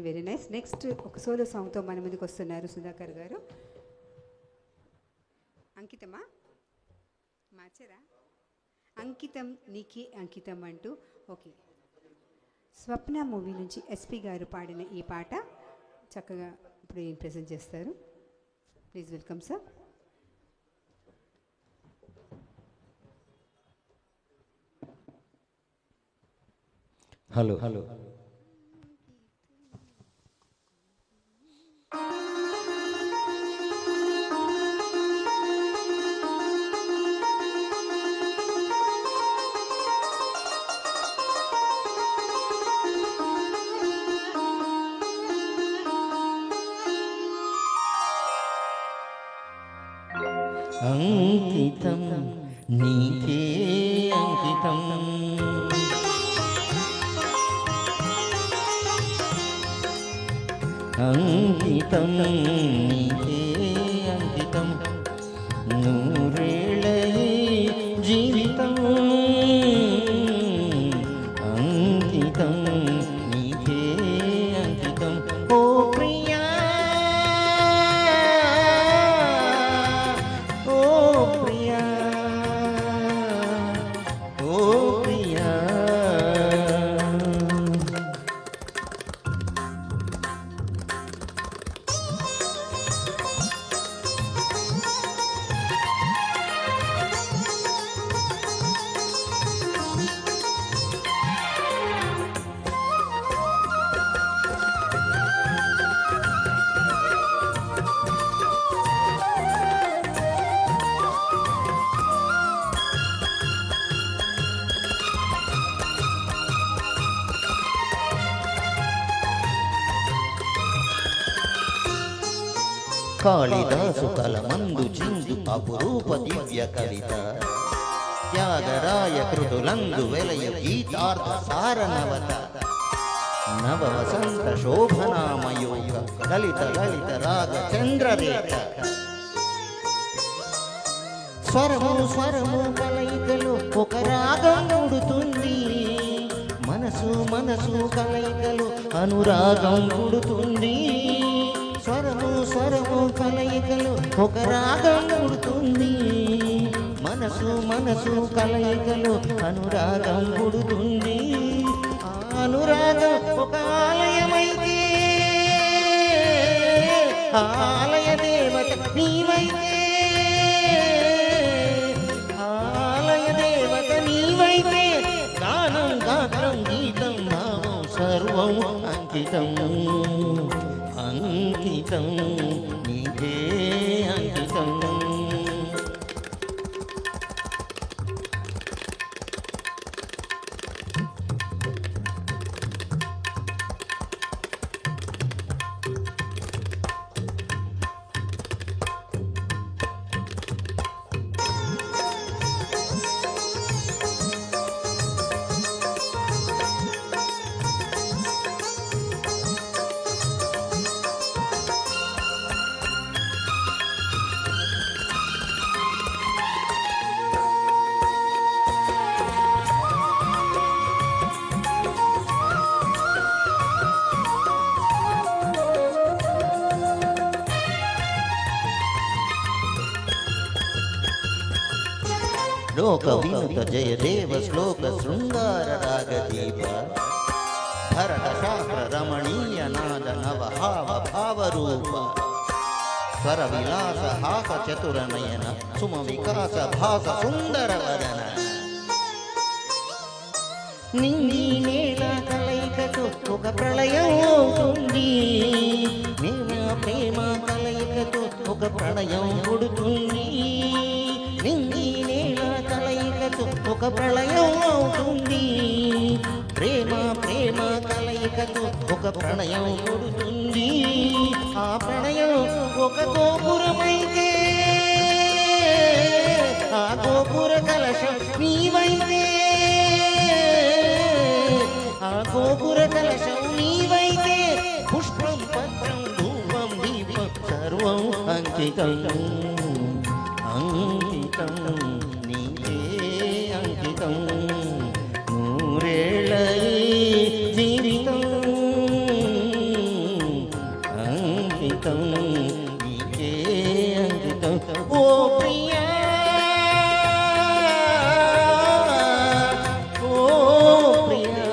Very nice. Next ఒక solo సాంగ్తో మన ముందుకు వస్తున్నారు సుధాకర్ గారు. అంకితమా మార్చరా? అంకితం నీకే అంకితం అంటూ. ఓకే, స్వప్న మూవీ నుంచి ఎస్పి గారు పాడిన ఈ పాట చక్కగా ఇప్పుడు ఏం ప్రజెంట్ చేస్తారు. Please welcome sir. Hello hello అంకితం నీకే అంకితం అంకితం నీకే అంకితం నూరేళ్ళ జీవితం అంకితం నీకే అంకితం. ఓ ప్రియా ఓ ప్రియా ఓ ప్రియా కాళిదాసు కలమందు చిందు అపురూప దివ్య కవిత త్యాగరాయ కృతులందు వెలయు గీతార్థ సారనవత నవ వసంత శోభనామయోగ లలిత లలిత రాగ చంద్రరేఖ స్వరము స్వరము కలయికలు ఒక రాగం పుడుతుంది మనసు మనసు కలయికలు అనురాగం పుడుతుంది స్వరము స్వరము కలయికలు ఒక రాగం పుడుతుంది మనసు మనసు కలయికలు అనురాగం పుడుతుంది అనురాగం ఒక ఆలయమైతే ఆలయ దేవత నీవైతే ఆలయ దేవత నీవైతే గానం గాత్రం గీతం భావం సర్వం అంకితం అంకితం నీకే అంకితం. లోక వినుత జయదేవ శ్లోక శృంగార రాగదీప భరత శాస్త్ర రమణీయ నాద నవ హావ భావరూప స్వర విలాస హాస చతుర నయన సుమ వికాస భాస సుందర వదన నింగి నేల కలయికతో ఒక ప్రళయం అవుతుంది ప్రేమ కలయికతో ఒక ప్రళయం పుడుతుంది నింగి నేల కలయికతో ఒక ప్రళయం అవుతుంది ప్రేమ ప్రేమ కలయికతో ఒక ప్రణయం పుడుతుంది ఆ ప్రణయం ఒక గోపురమైతే ఆ గోపుర కలశం నీవైతే ఆ గోపుర కలశం నీవైతే పుష్పం పత్రం ధూపం దీపం సర్వం అంకితం అంకితం నీకే అంకితం నూరేళ్ళ జీవితం అంకితం నీకే అంకితం ఓ ప్రియా ఓ ప్రియా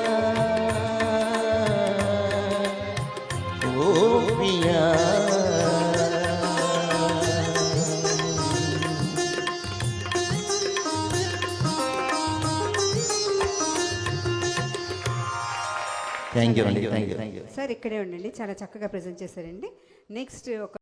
ఓ ప్రియా థ్యాంక్ యూ అండి థ్యాంక్ యూ సార్ ఇక్కడే ఉండండి, చాలా చక్కగా ప్రజెంట్ చేశారండి. నెక్స్ట్ ఒక